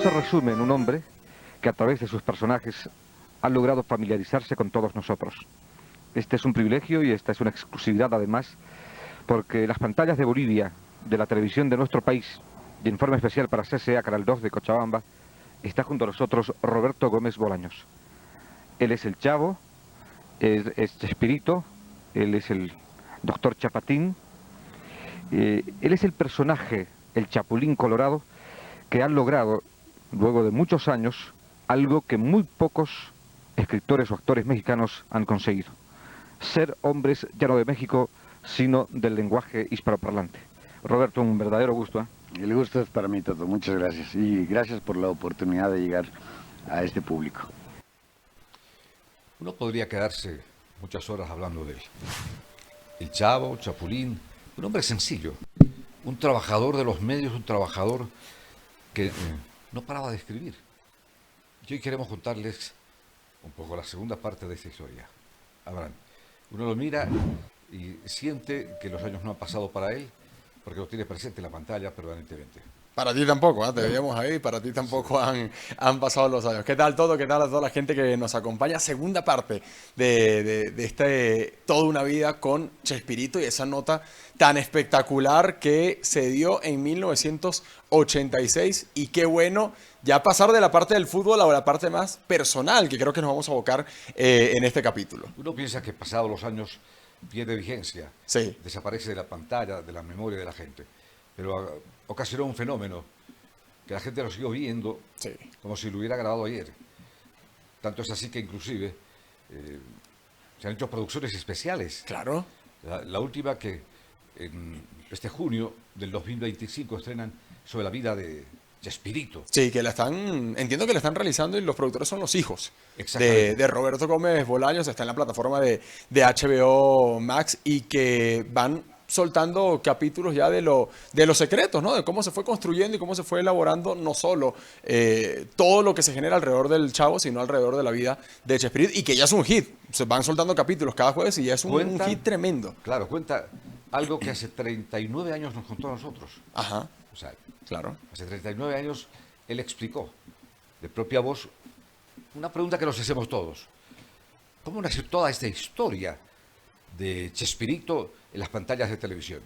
se resume en un hombre que a través de sus personajes ha logrado familiarizarse con todos nosotros. Este es un privilegio y esta es una exclusividad además, porque las pantallas de Bolivia, de la televisión de nuestro país, de informe especial para CCA Canal 2 de Cochabamba, está junto a nosotros Roberto Gómez Bolaños. Él es el Chavo, es Chespirito, él es el doctor Chapatín, él es el personaje, el Chapulín Colorado, que ha logrado, luego de muchos años, algo que muy pocos escritores o actores mexicanos han conseguido: ser hombres ya no de México, sino del lenguaje hispanoparlante. Roberto, un verdadero gusto, ¿eh? El gusto es para mí, Toto. Muchas gracias. Y gracias por la oportunidad de llegar a este público. Uno podría quedarse muchas horas hablando de él. El Chavo, Chapulín, un hombre sencillo, un trabajador de los medios, un trabajador que no paraba de escribir. Y hoy queremos contarles un poco la segunda parte de esta historia. Abraham, uno lo mira y siente que los años no han pasado para él, porque lo tiene presente en la pantalla permanentemente. Para ti tampoco, ¿eh? Te veíamos ahí, para ti tampoco han pasado los años. ¿Qué tal todo? ¿Qué tal a toda la gente que nos acompaña? Segunda parte de este Toda una vida con Chespirito y esa nota tan espectacular que se dio en 1986. Y qué bueno ya pasar de la parte del fútbol a la parte más personal, que creo que nos vamos a abocar en este capítulo. Uno piensa que pasados los años pierde vigencia, Sí. desaparece de la pantalla, de la memoria de la gente, pero ocasionó un fenómeno que la gente lo siguió viendo, Sí. como si lo hubiera grabado ayer. Tanto es así que inclusive se han hecho producciones especiales. Claro. La última que en este junio del 2025 estrenan sobre la vida de Chespirito. Sí, que entiendo que la están realizando y los productores son los hijos Exactamente. de Roberto Gómez Bolaños. Está en la plataforma de HBO Max y que van soltando capítulos ya de los secretos, ¿no? De cómo se fue construyendo y cómo se fue elaborando no solo todo lo que se genera alrededor del Chavo, sino alrededor de la vida de Chespirito, y que ya es un hit. Se van soltando capítulos cada jueves y ya es un hit tremendo. Claro, cuenta algo que hace 39 años nos contó a nosotros. Ajá, O sea, claro. hace 39 años él explicó de propia voz una pregunta que nos hacemos todos. ¿Cómo nació toda esta historia de Chespirito en las pantallas de televisión?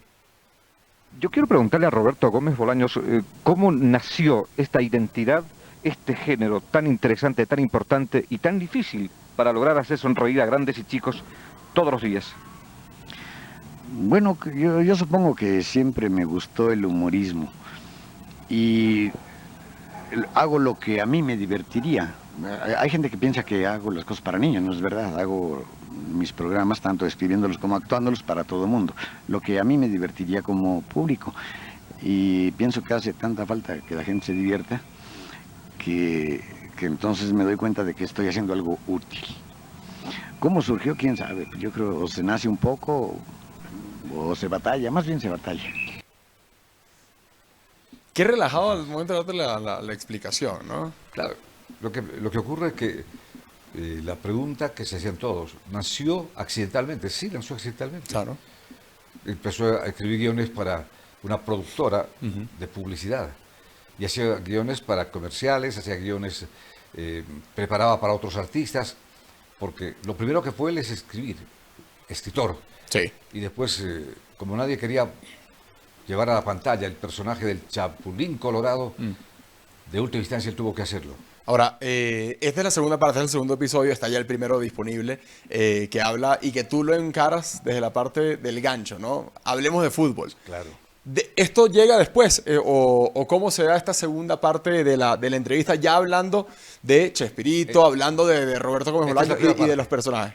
Yo quiero preguntarle a Roberto Gómez Bolaños cómo nació esta identidad, este género tan interesante, tan importante y tan difícil para lograr hacer sonreír a grandes y chicos todos los días. Bueno, yo supongo que siempre me gustó el humorismo y hago lo que a mí me divertiría. Hay gente que piensa que hago las cosas para niños, no es verdad. Hago mis programas, tanto escribiéndolos como actuándolos, para todo el mundo. Lo que a mí me divertiría como público. Y pienso que hace tanta falta que la gente se divierta que entonces me doy cuenta de que estoy haciendo algo útil. ¿Cómo surgió? ¿Quién sabe? Yo creo o se nace un poco o se batalla, más bien se batalla. Qué relajado al momento de darte la explicación, ¿no? Claro, lo que ocurre es que la pregunta que se hacían todos, ¿nació accidentalmente? Sí, nació accidentalmente. Claro. Empezó a escribir guiones para una productora de publicidad y hacía guiones para comerciales, hacía guiones, preparaba para otros artistas, porque lo primero que fue él es escritor. Sí. Y después, como nadie quería llevar a la pantalla el personaje del Chapulín Colorado, de última instancia él tuvo que hacerlo. Ahora, esta es la segunda parte del segundo episodio, está ya el primero disponible, que habla y que tú lo encaras desde la parte del gancho, ¿no? Hablemos de fútbol. Claro. ¿Esto llega después o cómo se da esta segunda parte de la entrevista ya hablando de Chespirito, hablando de Roberto Gómez esta es la Bolaños primera y de parte. los personajes?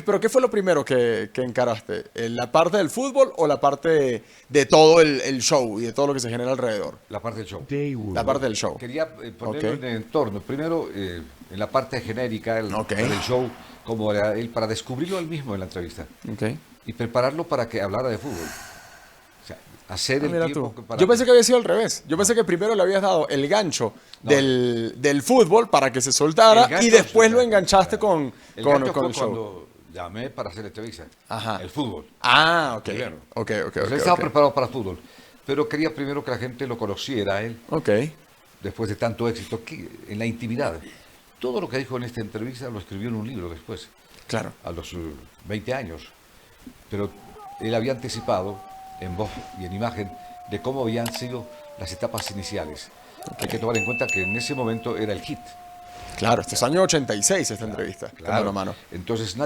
¿Pero qué fue lo primero que encaraste? ¿La parte del fútbol o la parte de todo el show y de todo lo que se genera alrededor? La parte del show. La parte del show. Quería ponerlo Ok. en el entorno. Primero, en la parte genérica del show, como era él, para descubrirlo él mismo en la entrevista. Okay. Y prepararlo para que hablara de fútbol. O sea, hacer el Mira tiempo tú. para... Yo pensé que había sido al revés. Yo pensé que primero le habías dado el gancho No. del fútbol para que se soltara El gancho y después se- lo enganchaste claro. El con gancho fue el show. cuando llamé para hacer la entrevista. Ajá. El fútbol. Ah, ok. Primero. Ok. Él estaba preparado para fútbol. Pero quería primero que la gente lo conociera a él. Ok. después de tanto éxito, en la intimidad. Todo lo que dijo en esta entrevista lo escribió en un libro después, Claro. a los 20 años. Pero él había anticipado en voz y en imagen de cómo habían sido las etapas iniciales. Hay que tomar en cuenta que en ese momento era el hit. Claro, este es año 86 esta entrevista. Con Mano a Mano. Entonces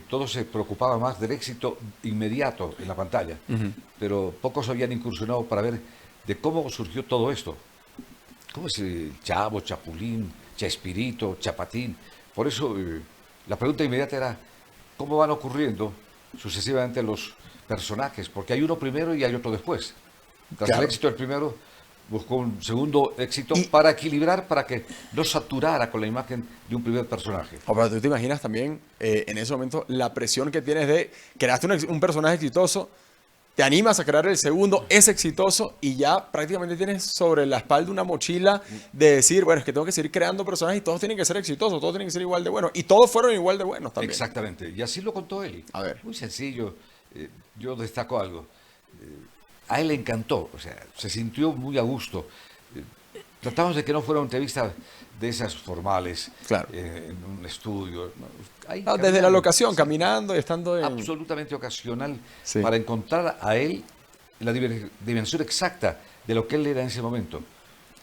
todos se preocupaban más del éxito inmediato en la pantalla, pero pocos habían incursionado para ver de cómo surgió todo esto. ¿Cómo es Chavo, Chapulín, Chespirito, Chapatín? Por eso la pregunta inmediata era cómo van ocurriendo sucesivamente los personajes, porque hay uno primero y hay otro después. Tras el éxito del primero, buscó un segundo éxito para equilibrar, para que no saturara con la imagen de un primer personaje. Pero tú te imaginas también en ese momento la presión que tienes de creaste un personaje exitoso, te animas a crear el segundo, es exitoso y ya prácticamente tienes sobre la espalda una mochila de decir, bueno, es que tengo que seguir creando personajes y todos tienen que ser exitosos, todos tienen que ser igual de buenos y todos fueron igual de buenos también. Exactamente, y así lo contó él. A ver. Muy sencillo, yo destaco algo. A él le encantó, o sea, se sintió muy a gusto. Tratamos de que no fuera una entrevista de esas formales, Claro. En un estudio. Ahí, Desde la caminando. locación, Sí, caminando y estando en... absolutamente ocasional, Sí. para encontrar a él la dimensión exacta de lo que él era en ese momento.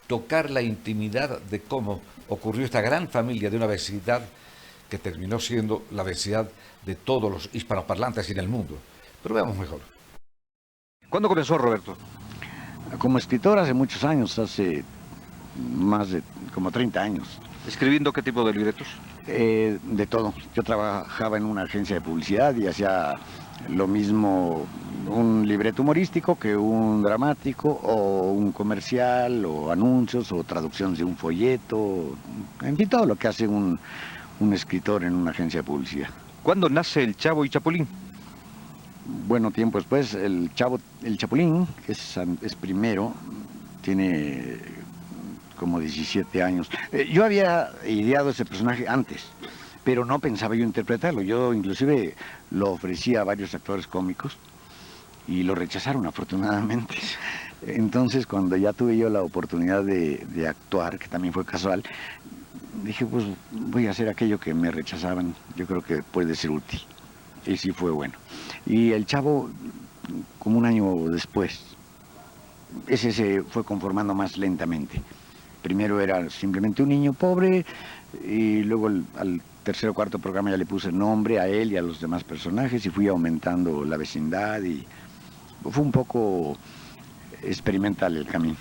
Tocar la intimidad de cómo ocurrió esta gran familia de una vecindad que terminó siendo la vecindad de todos los hispanoparlantes en el mundo. Pero veamos mejor. ¿Cuándo comenzó, Roberto? Como escritor hace muchos años, hace más de como 30 años. ¿Escribiendo qué tipo de libretos? De todo. Yo trabajaba en una agencia de publicidad y hacía lo mismo un libreto humorístico que un dramático o un comercial o anuncios o traducciones de un folleto, en fin, todo lo que hace un escritor en una agencia de publicidad. ¿Cuándo nace el Chavo y Chapulín? Bueno, tiempo después, el Chapulín, que es primero, tiene como 17 años. Yo había ideado ese personaje antes, pero no pensaba yo interpretarlo. Yo inclusive lo ofrecí a varios actores cómicos y lo rechazaron afortunadamente. Entonces, cuando ya tuve yo la oportunidad de actuar, que también fue casual, dije, pues voy a hacer aquello que me rechazaban. Yo creo que puede ser útil. Y sí fue bueno. Y el Chavo, como un año después, ese se fue conformando más lentamente. Primero era simplemente un niño pobre y luego al tercer o cuarto programa ya le puse nombre a él y a los demás personajes y fui aumentando la vecindad y fue un poco experimental el camino.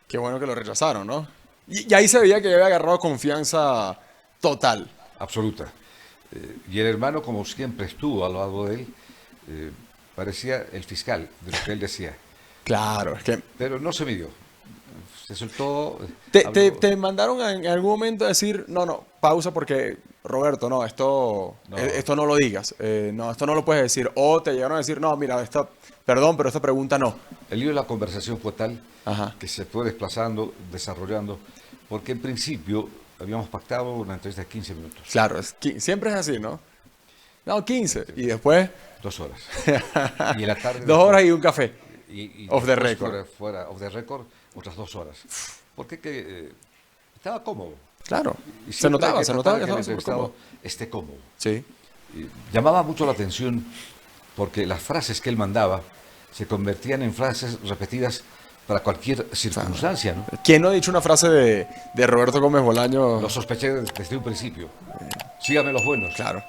Qué bueno que lo rechazaron, ¿no? Y ahí se veía que había agarrado confianza total. Absoluta. Y el hermano, como siempre estuvo al lado de él, parecía el fiscal de lo que él decía. Claro, es que... Pero no se midió. Se soltó. ¿Te mandaron en algún momento a decir, no, pausa porque, Roberto, no, esto no lo digas, no, esto no lo puedes decir? O te llegaron a decir, no, mira, perdón, pero esta pregunta no. El lío de la conversación fue tal Ajá. que se fue desplazando, desarrollando, porque en principio habíamos pactado una entrevista de 15 minutos. Claro, siempre es así, ¿no? No, 15. Y después... 2 horas. Y en la tarde... 2 horas y un café. Y Off the después record. Fuera off the record, otras 2 horas. Porque estaba cómodo. Claro. Y Se siempre notaba hay que tratar estaba de que el súper entrevistado cómodo. esté cómodo. Sí. Y llamaba mucho la atención porque las frases que él mandaba se convertían en frases repetidas para cualquier circunstancia, ¿no? ¿Quién no ha dicho una frase de Roberto Gómez Bolaño? Lo sospeché desde un principio. Sígame los buenos. Claro.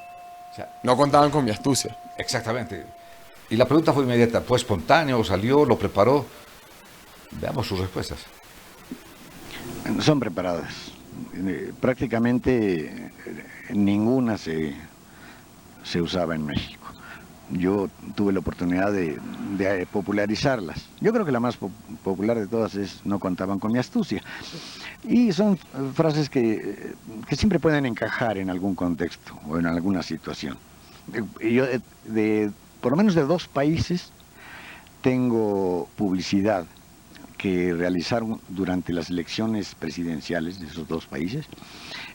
O sea, No contaban con mi astucia. exactamente. Y la pregunta fue inmediata. ¿Fue espontáneo? ¿Salió? ¿Lo preparó? Veamos sus respuestas. Son preparadas. Prácticamente ninguna se usaba en México. Yo tuve la oportunidad de popularizarlas. Yo creo que la más popular de todas es "no contaban con mi astucia". Y son frases que siempre pueden encajar en algún contexto o en alguna situación. Yo por lo menos de 2 países tengo publicidad que realizaron durante las elecciones presidenciales de esos dos países,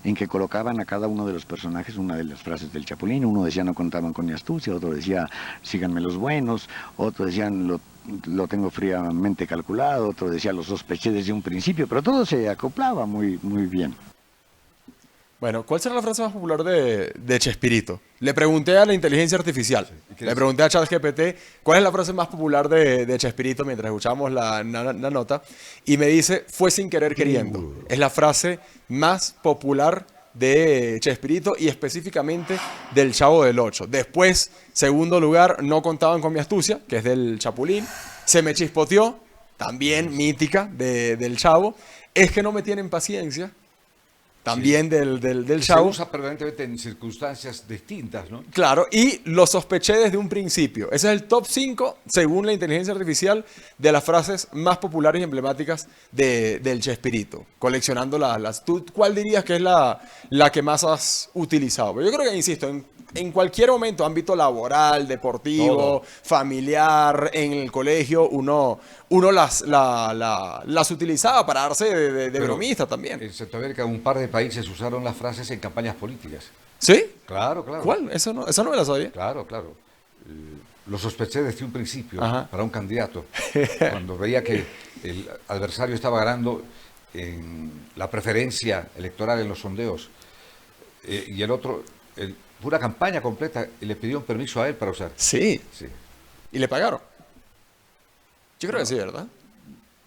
en que colocaban a cada uno de los personajes una de las frases del Chapulín. Uno decía no contaban con mi astucia, otro decía síganme los buenos, otro decían lo tengo fríamente calculado, otro decía lo sospeché desde un principio, pero todo se acoplaba muy, muy bien. Bueno, ¿cuál será la frase más popular de Chespirito? Le pregunté a la inteligencia artificial, le pregunté a ChatGPT cuál es la frase más popular de Chespirito mientras escuchábamos la nota, y me dice, fue sin querer queriendo. Es la frase más popular de Chespirito y específicamente del Chavo del Ocho. Después, segundo lugar, no contaban con mi astucia, que es del Chapulín. Se me chispoteó, también mítica del Chavo. Es que no me tienen paciencia. También del Chavo. Se usa permanentemente en circunstancias distintas, ¿no? Claro, y lo sospeché desde un principio. Ese es el top 5, según la inteligencia artificial, de las frases más populares y emblemáticas del Chespirito. Coleccionando las. ¿Tú cuál dirías que es la que más has utilizado? Pero yo creo que, insisto, en cualquier momento, ámbito laboral, deportivo, Todo. familiar, en el colegio, uno las utilizaba para darse de Pero bromista también. En Centroamérica, un par de países usaron las frases en campañas políticas. ¿Sí? Claro, claro. ¿Cuál? Esa no me la sabía. Claro, claro. Lo sospeché desde un principio Ajá. para un candidato. Cuando veía que el adversario estaba ganando en la preferencia electoral en los sondeos y el otro, una campaña completa, y le pidió un permiso a él para usar. Sí. Sí. ¿Y le pagaron? Yo creo que sí, ¿verdad?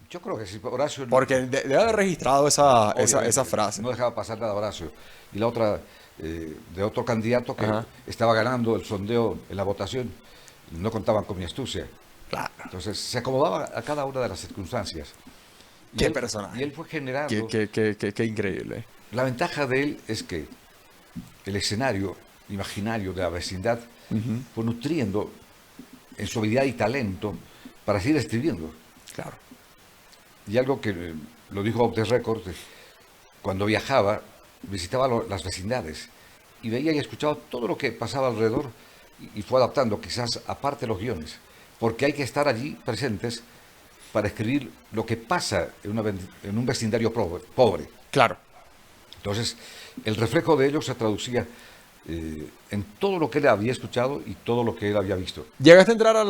Yo creo que sí, Horacio. Porque debe haber registrado esa Obviamente, frase. No dejaba pasar nada, Horacio. Y la otra, de otro candidato que Ajá. estaba ganando el sondeo en la votación, no contaban con mi astucia. Claro. Entonces se acomodaba a cada una de las circunstancias. Y Qué él- personaje. Y él fue generando. Qué increíble. La ventaja de él es que el escenario imaginario de la vecindad fue nutriendo en su habilidad y talento para seguir escribiendo. Claro. Y algo que lo dijo Off the Record, cuando viajaba, visitaba las vecindades y veía y escuchaba todo lo que pasaba alrededor y fue adaptando, quizás aparte los guiones, porque hay que estar allí presentes para escribir lo que pasa en un vecindario pobre. Claro. Entonces, el reflejo de ello se traducía en todo lo que él había escuchado y todo lo que él había visto. ¿Llegaste a entrar a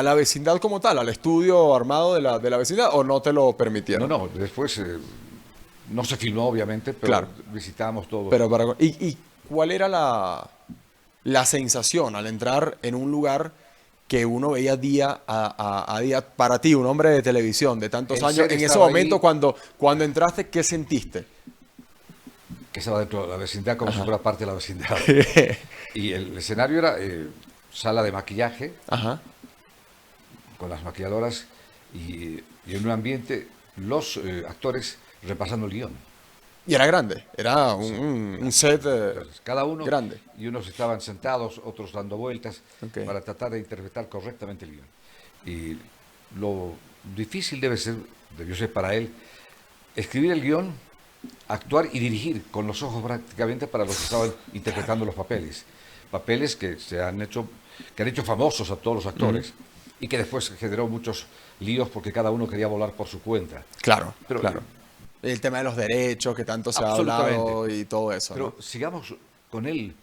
la vecindad como tal, al estudio armado de la vecindad, o no te lo permitieron? No, después no se filmó, obviamente, pero Claro. visitábamos todo. Pero ¿y cuál era la sensación al entrar en un lugar que uno veía día a día? Para ti, un hombre de televisión de tantos El años, ser en ese estaba momento ahí. cuando entraste, ¿qué sentiste? Que estaba dentro de la vecindad como si fuera parte de la vecindad. Y el escenario era sala de maquillaje, Ajá. con las maquilladoras, y en un ambiente, los actores repasando el guión. Y era grande, era un set Entonces, cada uno, grande. y unos estaban sentados, otros dando vueltas, Ok. para tratar de interpretar correctamente el guión. Y lo difícil debió ser para él, escribir el guión, actuar y dirigir con los ojos prácticamente para los que estaban interpretando los papeles. Papeles que han hecho famosos a todos los actores y que después generó muchos líos porque cada uno quería volar por su cuenta. Claro, Pero- claro. El tema de los derechos que tanto se ha hablado Absolutamente. y todo eso, Pero ¿no? sigamos con él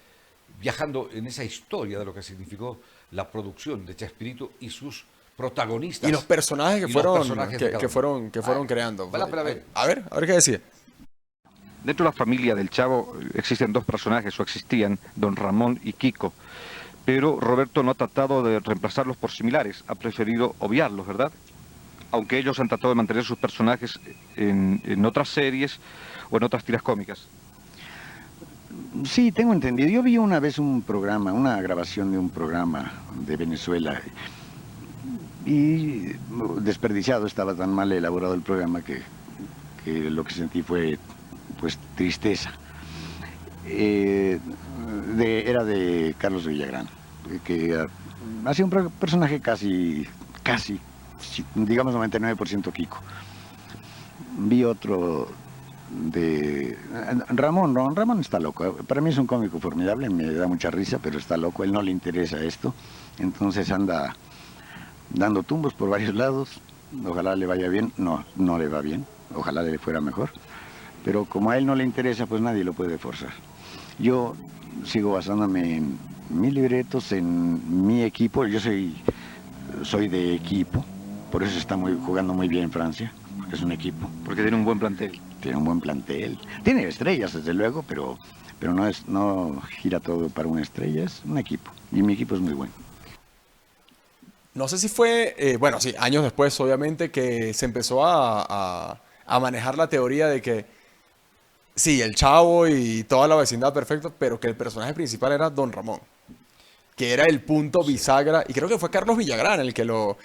viajando en esa historia de lo que significó la producción de Chespirito y sus protagonistas. Y los personajes Y que los fueron personajes de cada uno. que fueron creando. vale la pena ver. A ver qué decía. Dentro de la familia del Chavo existen dos personajes, o existían, don Ramón y Kiko. Pero Roberto no ha tratado de reemplazarlos por similares, ha preferido obviarlos, ¿verdad? Aunque ellos han tratado de mantener sus personajes en otras series o en otras tiras cómicas. Sí, tengo entendido. Yo vi una vez un programa, una grabación de un programa de Venezuela y desperdiciado, estaba tan mal elaborado el programa que lo que sentí fue pues tristeza. Era de Carlos Villagrán, que hacía un personaje casi, digamos 99% Kiko. Vi otro de Ramón. Ramón está loco. Para mí es un cómico formidable, me da mucha risa, pero está loco. Él no le interesa esto, entonces anda dando tumbos por varios lados Ojalá le vaya bien. No, no le va bien. Ojalá le fuera mejor. Pero como a él no le interesa, pues nadie lo puede forzar. Yo sigo basándome en mis libretos, en mi equipo. Yo soy de equipo. Por eso está jugando muy bien Francia. Porque es un equipo. Porque tiene un buen plantel. Tiene un buen plantel. Tiene estrellas, desde luego, pero no gira todo para una estrella. Es un equipo. Y mi equipo es muy bueno. No sé si fue, bueno, sí, años después, obviamente, que se empezó a manejar la teoría de que sí, el Chavo y toda la vecindad perfecto, pero que el personaje principal era Don Ramón, que era el punto bisagra, y creo que fue Carlos Villagrán el que lo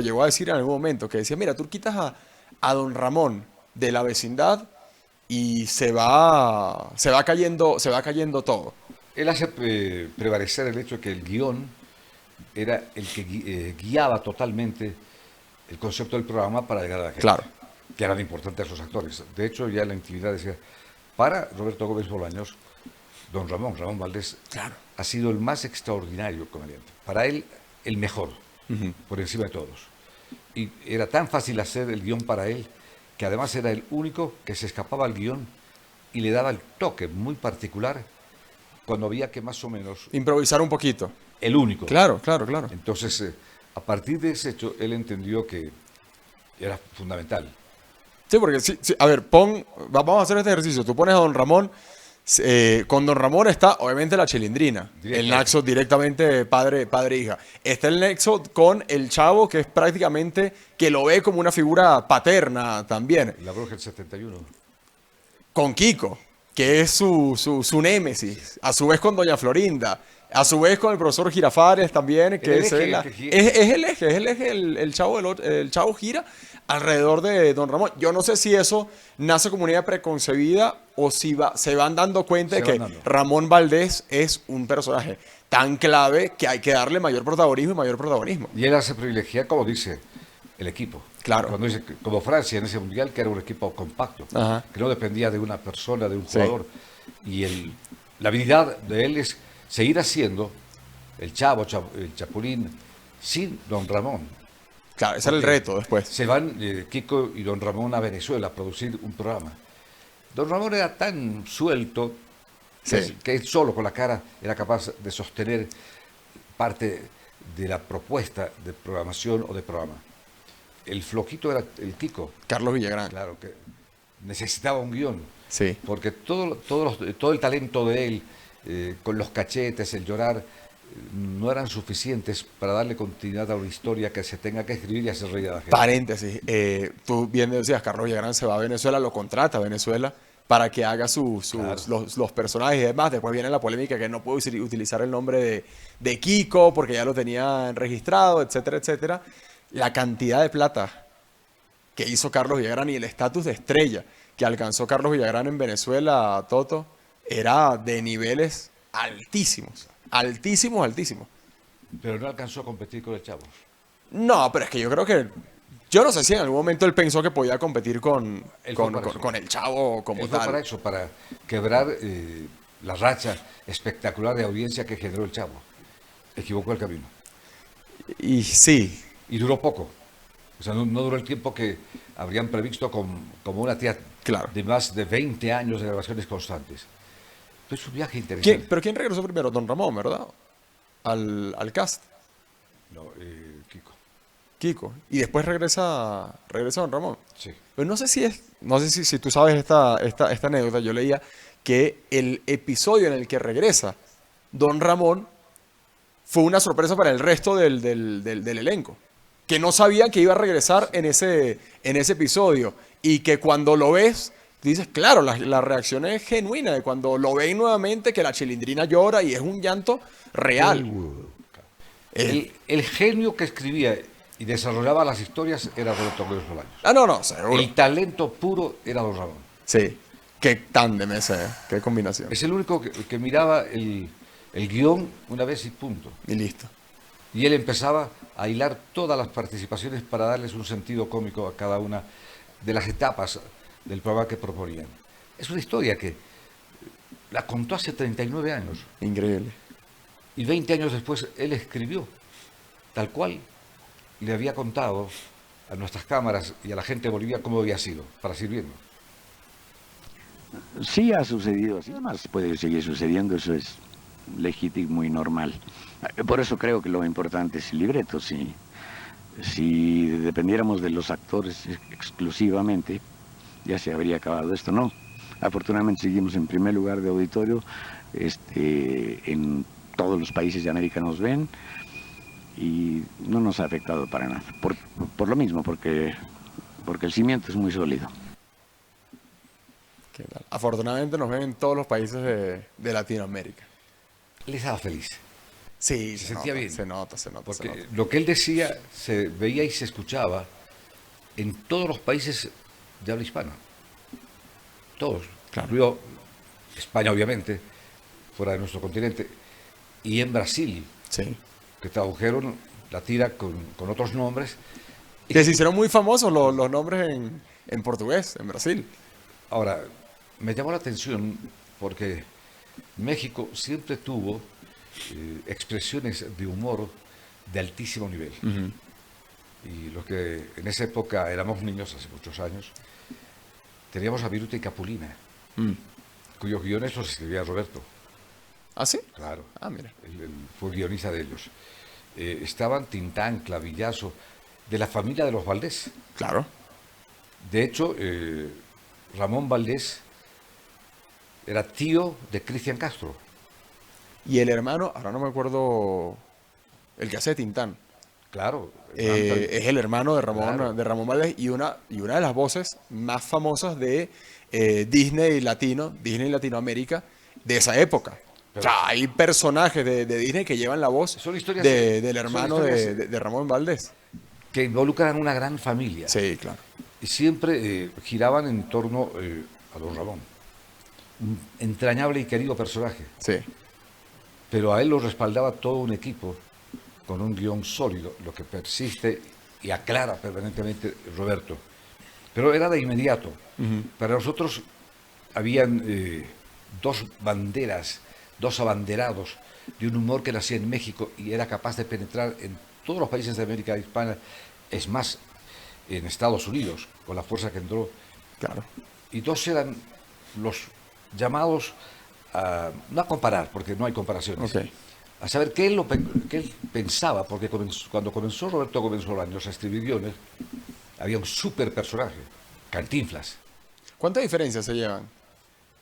llegó a decir en algún momento, que decía, mira, tú quitas a Don Ramón de la vecindad y se va cayendo todo. Él hace prevalecer el hecho de que el guión era el que guiaba totalmente el concepto del programa para llegar a la gente. Claro. Que eran importantes esos actores. De hecho, ya en la intimidad decía, para Roberto Gómez Bolaños, Ramón Valdés, Claro. ha sido el más extraordinario comediante. Para él, el mejor, por encima de todos. Y era tan fácil hacer el guión para él, que además era el único que se escapaba al guión y le daba el toque muy particular cuando había que más o menos... Improvisar un poquito. El único. Claro, claro, claro. Entonces, a partir de ese hecho, él entendió que era fundamental. Sí, porque, sí, a ver, vamos a hacer este ejercicio. Tú pones a Don Ramón, con Don Ramón está obviamente la Chilindrina, el nexo directamente padre-hija. Está el nexo con el Chavo, que es prácticamente, que lo ve como una figura paterna también. La Bruja del 71. Con Kiko, que es su némesis, a su vez con Doña Florinda, a su vez con el profesor Girafares también, que es el eje, el Chavo gira alrededor de Don Ramón. Yo no sé si eso nace como una idea preconcebida o si se van dando cuenta de que Ramón Valdés es un personaje tan clave que hay que darle mayor protagonismo y mayor protagonismo. Y él hace privilegiar, como dice, el equipo. Claro. Cuando dice, como Francia en ese mundial, que era un equipo compacto, Ajá. que no dependía de una persona, de un jugador. Y la habilidad de él es seguir haciendo el Chavo, el Chapulín, sin Don Ramón. Claro, ese era el reto después. Se van Kiko y Don Ramón a Venezuela a producir un programa. Don Ramón era tan suelto que él solo con la cara era capaz de sostener parte de la propuesta de programación o de programa. El floquito era el Kiko. Carlos Villagrán. Claro, que necesitaba un guión. Sí. Porque todo el talento de él, con los cachetes, el llorar, no eran suficientes para darle continuidad a una historia que se tenga que escribir y hacer reír a la gente. Paréntesis, tú bien decías, Carlos Villagrán se va a Venezuela, lo contrata a Venezuela para que haga los personajes y demás. Después viene la polémica que no puede utilizar el nombre de Kiko porque ya lo tenían registrado, etcétera, etcétera. La cantidad de plata que hizo Carlos Villagrán y el estatus de estrella que alcanzó Carlos Villagrán en Venezuela, Toto, era de niveles altísimos. Altísimos. Pero no alcanzó a competir con el Chavo. No, pero es que yo creo que... Yo no sé si en algún momento él pensó que podía competir con el Chavo como Él fue tal. para eso, para quebrar la racha espectacular de audiencia que generó el Chavo. Equivocó el camino. Y sí. Y duró poco. O sea, no duró el tiempo que habrían previsto como una tía de más de 20 años de grabaciones constantes. Pero es un viaje interesante. ¿Pero quién regresó primero? Don Ramón, ¿verdad? Al cast. No, Kiko. Y después regresa Don Ramón. Sí. Pero no sé si tú sabes esta anécdota. Yo leía que el episodio en el que regresa Don Ramón fue una sorpresa para el resto del elenco. Que no sabían que iba a regresar en ese episodio. Y que cuando lo ves, dices, claro, la reacción es genuina. De cuando lo ven nuevamente, que la Chilindrina llora y es un llanto real. El genio que escribía y desarrollaba las historias era Roberto Gómez Bolaños. No, seguro. El talento puro era Don Ramón. Sí. Qué tándem ese, qué combinación. Es el único que miraba el guión una vez y punto. Y listo. Y él empezaba a hilar todas las participaciones para darles un sentido cómico a cada una de las etapas del programa que proponían. Es una historia que la contó hace 39 años. Increíble. Y 20 años después él escribió, tal cual le había contado a nuestras cámaras y a la gente de Bolivia cómo había sido para seguir Sí ha sucedido así, además puede seguir sucediendo, eso es legítimo y normal. Por eso creo que lo importante es el libreto. Si dependiéramos de los actores exclusivamente, ya se habría acabado esto, ¿no? Afortunadamente seguimos en primer lugar de auditorio, en todos los países de América nos ven y no nos ha afectado para nada. Por lo mismo, porque el cimiento es muy sólido. ¿Qué tal? Afortunadamente nos ven en todos los países de Latinoamérica. Él estaba feliz. Sí, Se sentía bien. Se nota. Porque lo que él decía se veía y se escuchaba en todos los países de habla hispana. Todos. Claro. Incluido España, obviamente, fuera de nuestro continente. Y en Brasil, Sí. que tradujeron la tira con otros nombres. Que se hicieron muy famosos los nombres en portugués, en Brasil. Ahora, me llamó la atención porque México siempre tuvo expresiones de humor de altísimo nivel. Y los que en esa época éramos niños, hace muchos años, teníamos a Viruta y Capulina, cuyos guiones los escribía Roberto. ¿Ah, sí? Claro, Ah, mira. él fue guionista de ellos. Estaban Tintán, Clavillazo, de la familia de los Valdés. Claro. De hecho, Ramón Valdés era tío de Cristian Castro. Y el hermano, ahora no me acuerdo, el que hace Tintán, Claro. es el hermano Claro. de Ramón Valdés y una de las voces más famosas de Disney Latinoamérica de esa época. O sea, hay personajes de Disney que llevan la voz Son historias- del son hermano historias- de Ramón Valdés. Que involucran una gran familia. Sí, claro. Y siempre giraban en torno a don Ramón. Un entrañable y querido personaje. Sí. Pero a él lo respaldaba todo un equipo con un guión sólido, lo que persiste y aclara permanentemente Roberto. Pero era de inmediato. Para nosotros habían dos banderas, dos abanderados de un humor que nacía en México y era capaz de penetrar en todos los países de América Hispana, es más, en Estados Unidos, con la fuerza que entró. Claro. Y dos eran los llamados a, no a comparar, porque no hay comparaciones, Ok. a saber qué él pensaba, porque cuando Roberto comenzó los años a escribir guiones, había un súper personaje, Cantinflas. ¿Cuántas diferencias se llevan?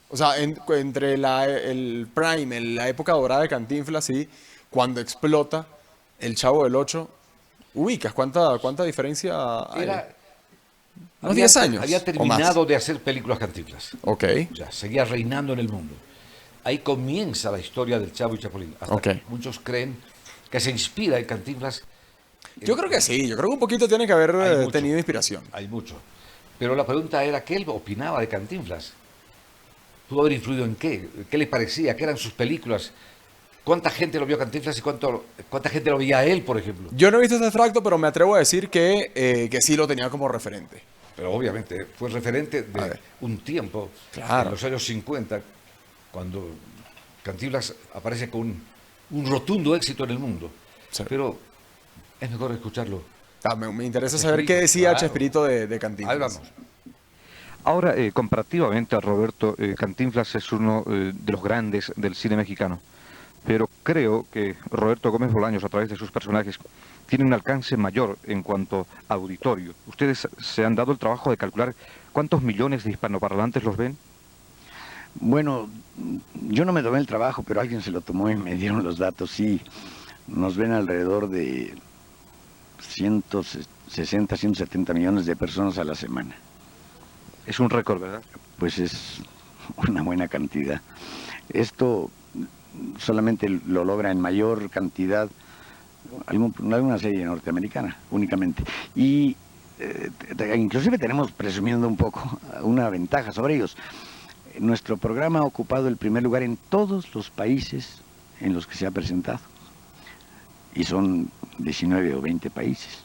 O sea, entre el Prime, la época dorada de Cantinflas y cuando explota el Chavo del Ocho, ubicas cuánta diferencia hay. Unos 10 años. Había o más. terminado de hacer películas Cantinflas. Ok. O sea, seguía reinando en el mundo. Ahí comienza la historia del Chavo y Chapulín. Hasta Ok. que muchos creen que se inspira en Cantinflas. Yo creo que sí, yo creo que un poquito tiene que haber Hay mucho. tenido inspiración. Hay mucho. Pero la pregunta era, ¿qué él opinaba de Cantinflas? ¿Pudo haber influido en qué? ¿Qué le parecía? ¿Qué eran sus películas? ¿Cuánta gente lo vio a Cantinflas y cuánta gente lo veía a él, por ejemplo? Yo no he visto este extracto, pero me atrevo a decir que sí lo tenía como referente. Pero obviamente fue referente A de ver. un tiempo, Claro. en los años 50, cuando Cantinflas aparece con un rotundo éxito en el mundo. Sí. Pero es mejor escucharlo. Me interesa saber Chespirito, qué decía claro. Chespirito de Cantinflas. Ahí vamos. Ahora, comparativamente a Roberto, Cantinflas es uno de los grandes del cine mexicano. Pero creo que Roberto Gómez Bolaños, a través de sus personajes, tiene un alcance mayor en cuanto a auditorio. ¿Ustedes se han dado el trabajo de calcular cuántos millones de hispanoparlantes los ven? Bueno, yo no me tomé el trabajo, pero alguien se lo tomó y me dieron los datos. Sí, nos ven alrededor de 160, 170 millones de personas a la semana. Es un récord, ¿verdad? Pues es una buena cantidad. Esto solamente lo logra en mayor cantidad alguna serie norteamericana, únicamente. Y inclusive tenemos, presumiendo un poco, una ventaja sobre ellos. Nuestro programa ha ocupado el primer lugar en todos los países en los que se ha presentado. Y son 19 o 20 países.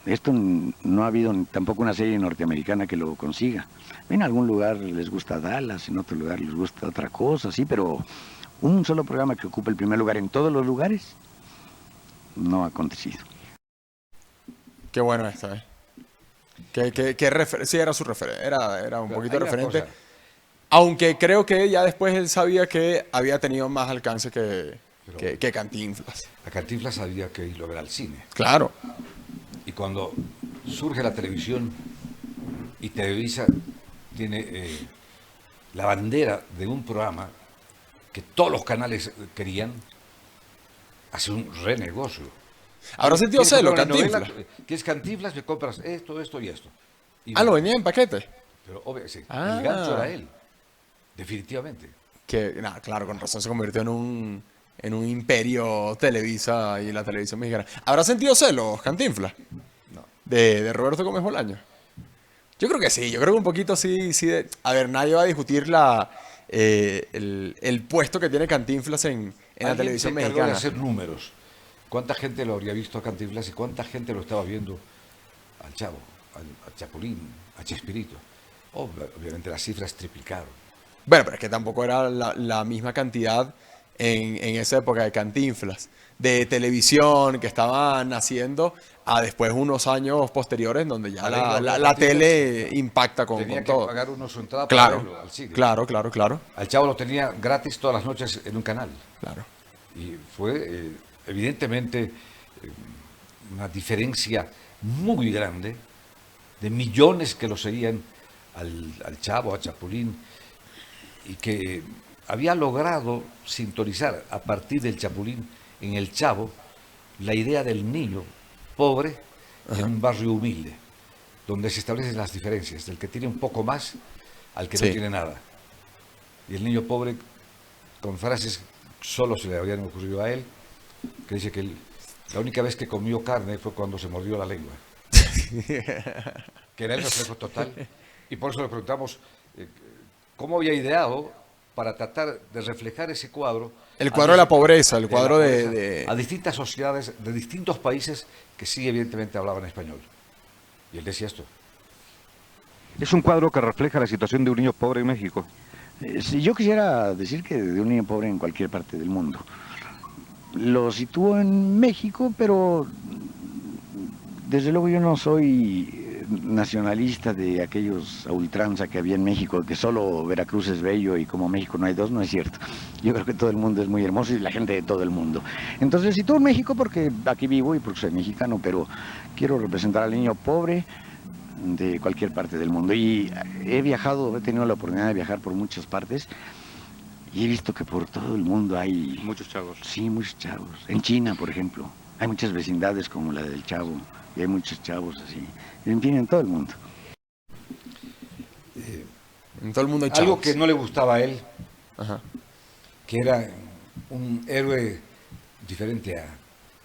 Esto no ha habido tampoco una serie norteamericana que lo consiga. En algún lugar les gusta Dallas, en otro lugar les gusta otra cosa, sí, pero un solo programa que ocupe el primer lugar en todos los lugares no ha acontecido. Qué bueno esto, ¿eh? Sí, era su referente, era un Pero poquito hay una referente. cosa, Aunque creo que ya después él sabía que había tenido más alcance Pero- que Cantinflas. a Cantinflas había que irlo a ver al cine. Claro. Y cuando surge la televisión y Televisa tiene la bandera de un programa que todos los canales querían, hace un renegocio. ¿Habrá sentido ¿Quieres celo, comprar una novela? Cantinflas? ¿Quieres Cantinflas? Me compras esto, esto y esto. Y Ah, lo venía en paquete. Pero obvio, sí, Ah. el gancho era él, definitivamente. Que, nada, claro, con razón se convirtió en un imperio Televisa y la televisión mexicana. ¿Habrá sentido celos, Cantinflas? No. De Roberto Gómez Bolaño. Yo creo que sí, yo creo que un poquito sí, a ver, nadie va a discutir el puesto que tiene Cantinflas en la Alguien televisión se encargó mexicana. de hacer números. ¿Cuánta gente lo habría visto a Cantinflas y cuánta gente lo estaba viendo al Chavo, al Chapulín, a Chespirito? Obviamente las cifras triplicaron. Bueno, pero es que tampoco era la misma cantidad en esa época de Cantinflas, de televisión que estaban haciendo, a después unos años posteriores donde ya la tele impacta con Tenía que todo. pagar uno su entrada para verlo Claro, al cine. claro. Al Chavo lo tenía gratis todas las noches en un canal. Claro. Y fue evidentemente una diferencia muy grande de millones que lo seguían al Chavo, a Chapulín, y que había logrado sintonizar a partir del Chapulín en el Chavo la idea del niño pobre en un barrio humilde, donde se establecen las diferencias, del que tiene un poco más al que Sí. no tiene nada. Y el niño pobre, con frases solo se le habían ocurrido a él, que dice que la única vez que comió carne fue cuando se mordió la lengua. Que era el reflejo total. Y por eso le preguntamos cómo había ideado para tratar de reflejar ese cuadro. El cuadro de la pobreza, el cuadro pobreza, de... a distintas sociedades de distintos países que sí evidentemente hablaban español. Y él decía esto. Es un cuadro que refleja la situación de un niño pobre en México. Sí, yo quisiera decir que de un niño pobre en cualquier parte del mundo. Lo sitúo en México, pero desde luego yo no soy nacionalista de aquellos a ultranza que había en México, que solo Veracruz es bello y como México no hay dos, no es cierto. Yo creo que todo el mundo es muy hermoso y la gente de todo el mundo. Entonces sitúo en México porque aquí vivo y porque soy mexicano, pero quiero representar al niño pobre de cualquier parte del mundo. Y he viajado, he tenido la oportunidad de viajar por muchas partes y he visto que por todo el mundo hay... Muchos chavos. Sí, muchos chavos. En China, por ejemplo, hay muchas vecindades como la del Chavo y hay muchos chavos así. En fin, en todo el mundo. En todo el mundo hay Algo chavos. que no le gustaba a él, Ajá. que era un héroe diferente a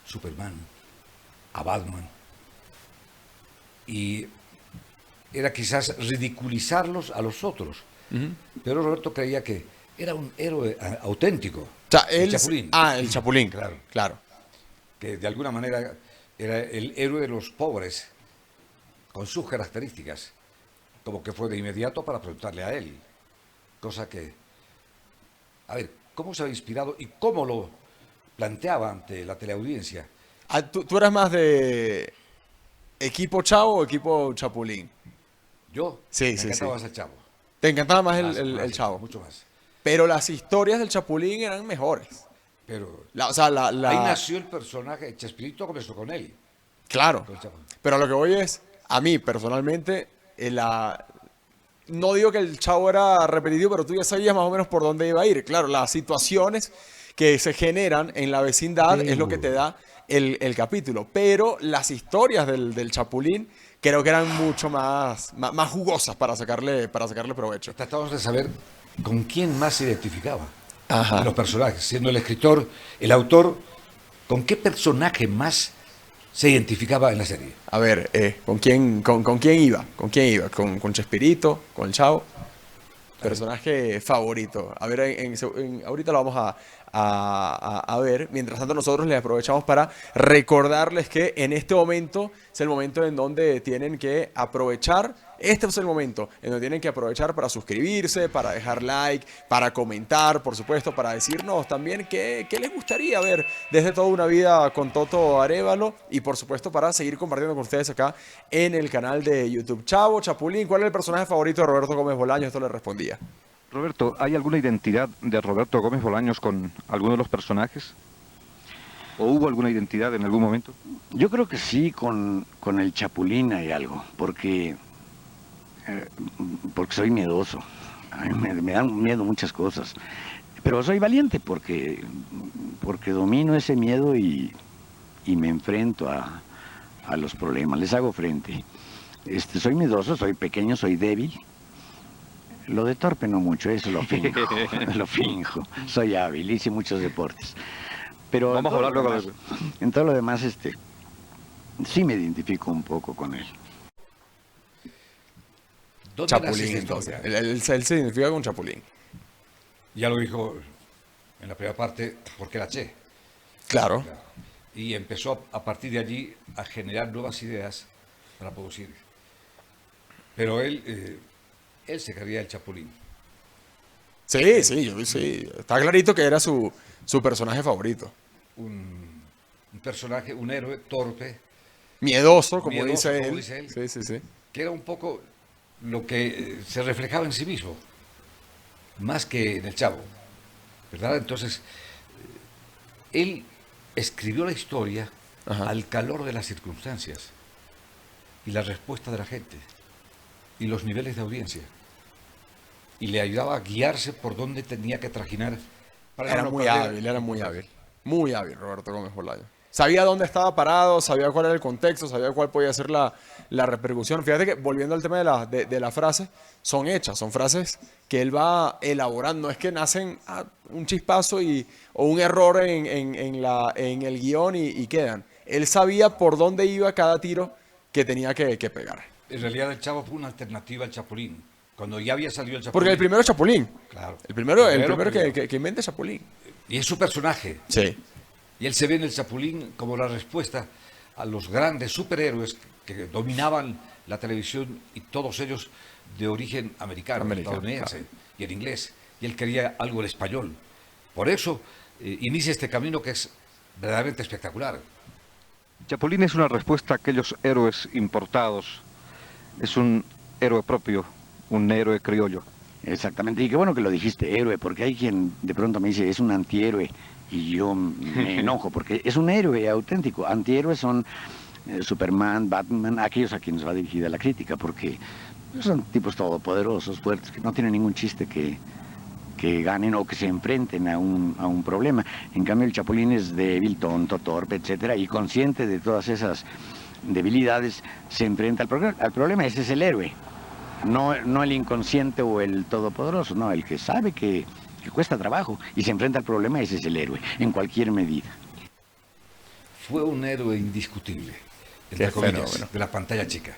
Superman, a Batman, y era quizás ridiculizarlos a los otros. Pero Roberto creía que era un héroe auténtico. O sea, el Chapulín. El Chapulín, Claro. claro. Que de alguna manera era el héroe de los pobres, con sus características, como que fue de inmediato para preguntarle a él, cosa que, a ver, ¿cómo se había inspirado y cómo lo planteaba ante la teleaudiencia? Ah, ¿tú eras más de equipo Chavo o equipo Chapulín? Yo Sí, me sí, encantaba sí. ese Chavo. Te encantaba más Más, el más, Chavo. mucho más. Pero las historias del Chapulín eran mejores. Pero O sea, ahí nació el personaje, Chespirito comenzó con él, Claro. con el Chavo. Pero a lo que voy es, a mí personalmente, no digo que el Chavo era repetitivo, pero tú ya sabías más o menos por dónde iba a ir. Claro, las situaciones que se generan en la vecindad es lo que te da el capítulo. Pero las historias del Chapulín creo que eran mucho más jugosas para sacarle provecho. Tratamos de saber con quién más se identificaba Ajá. de los personajes, siendo el escritor, el autor, con qué personaje más se identificaba en la serie. A ver, ¿con quién iba? ¿Con quién iba? ¿Con Chespirito? ¿Con el Chavo? Personaje favorito. A ver, ahorita lo vamos a ver. Mientras tanto, nosotros les aprovechamos para recordarles que en este momento es el momento en donde tienen que aprovechar. Este es el momento en donde tienen que aprovechar para suscribirse, para dejar like, para comentar, por supuesto, para decirnos también qué les gustaría ver desde Toda una Vida con Toto Arévalo y por supuesto para seguir compartiendo con ustedes acá en el canal de YouTube. Chavo, Chapulín, ¿cuál es el personaje favorito de Roberto Gómez Bolaños? Esto le respondía. Roberto, ¿hay alguna identidad de Roberto Gómez Bolaños con alguno de los personajes? ¿O hubo alguna identidad en algún momento? Yo creo que sí, con el Chapulín hay algo, porque soy miedoso. A mí me dan miedo muchas cosas. Pero soy valiente porque domino ese miedo y me enfrento a los problemas, les hago frente. Soy miedoso, soy pequeño, soy débil. Lo de torpe no mucho, eso lo finjo, lo finjo. Soy hábil, hice muchos deportes. Pero Vamos a hablar luego de eso. En todo lo demás, sí me identifico un poco con él. ¿Dónde nace Chapulín, esta entonces. historia? Él se identifica con Chapulín. Ya lo dijo en la primera parte, porque era Che. Claro. Claro. Y empezó a partir de allí a generar nuevas ideas para producir. Pero él se creía el Chapulín. Sí, sí. Está clarito que era su personaje favorito. Un personaje, un héroe torpe, Miedoso, como Miedoso, dice como él. dice él. Sí. que era un poco lo que se reflejaba en sí mismo, más que en el Chavo, ¿verdad? Entonces, él escribió la historia Ajá. al calor de las circunstancias y la respuesta de la gente y los niveles de audiencia. Y le ayudaba a guiarse por dónde tenía que trajinar. Para Era no muy perder- hábil, era muy hábil. Muy hábil, Roberto Gómez Bolaños. Sabía dónde estaba parado, sabía cuál era el contexto, sabía cuál podía ser la repercusión. Fíjate que, volviendo al tema de la frase, son hechas, son frases que él va elaborando. No es que nacen un chispazo o un error en el guión y quedan. Él sabía por dónde iba cada tiro que tenía que pegar. En realidad el Chavo fue una alternativa al Chapulín. Cuando ya había salido el Chapulín. Porque el primero es Chapulín. Claro. El primero Primero. que inventa es Chapulín. Y es su personaje. Sí. Y él se ve en el Chapulín como la respuesta a los grandes superhéroes que dominaban la televisión y todos ellos de origen americano, estadounidense y en inglés. Y él quería algo en español. Por eso inicia este camino que es verdaderamente espectacular. Chapulín es una respuesta a aquellos héroes importados. Es un héroe propio, un héroe criollo. Exactamente, y qué bueno que lo dijiste, héroe, porque hay quien de pronto me dice, es un antihéroe, y yo me enojo, porque es un héroe auténtico. Antihéroes son Superman, Batman, aquellos a quienes va dirigida la crítica, porque son tipos todopoderosos, fuertes, que no tienen ningún chiste que ganen o que se enfrenten a un problema. En cambio, el Chapulín es débil, tonto, torpe, etcétera, y consciente de todas esas debilidades, se enfrenta al problema. Ese es el héroe. No el inconsciente o el todopoderoso, no, el que sabe que cuesta trabajo y se enfrenta al problema, ese es el héroe, en cualquier medida. Fue un héroe indiscutible, entre comillas, fenómeno. de la pantalla chica.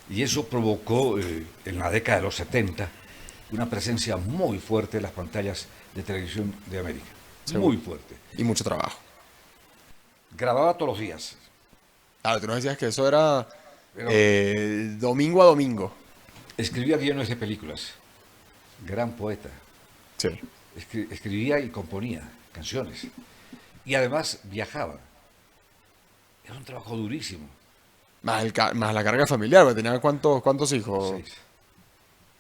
Y eso provocó en la década de los 70 una presencia muy fuerte en las pantallas de televisión de América. Seguro. Muy fuerte. Y mucho trabajo. Grababa todos los días. Claro, tú nos decías que eso era Pero domingo a domingo. escribía guiones de películas. Gran poeta. Sí. Escribía y componía canciones. Y además viajaba. Era un trabajo durísimo. Más la carga familiar, porque tenía cuántos hijos. 6.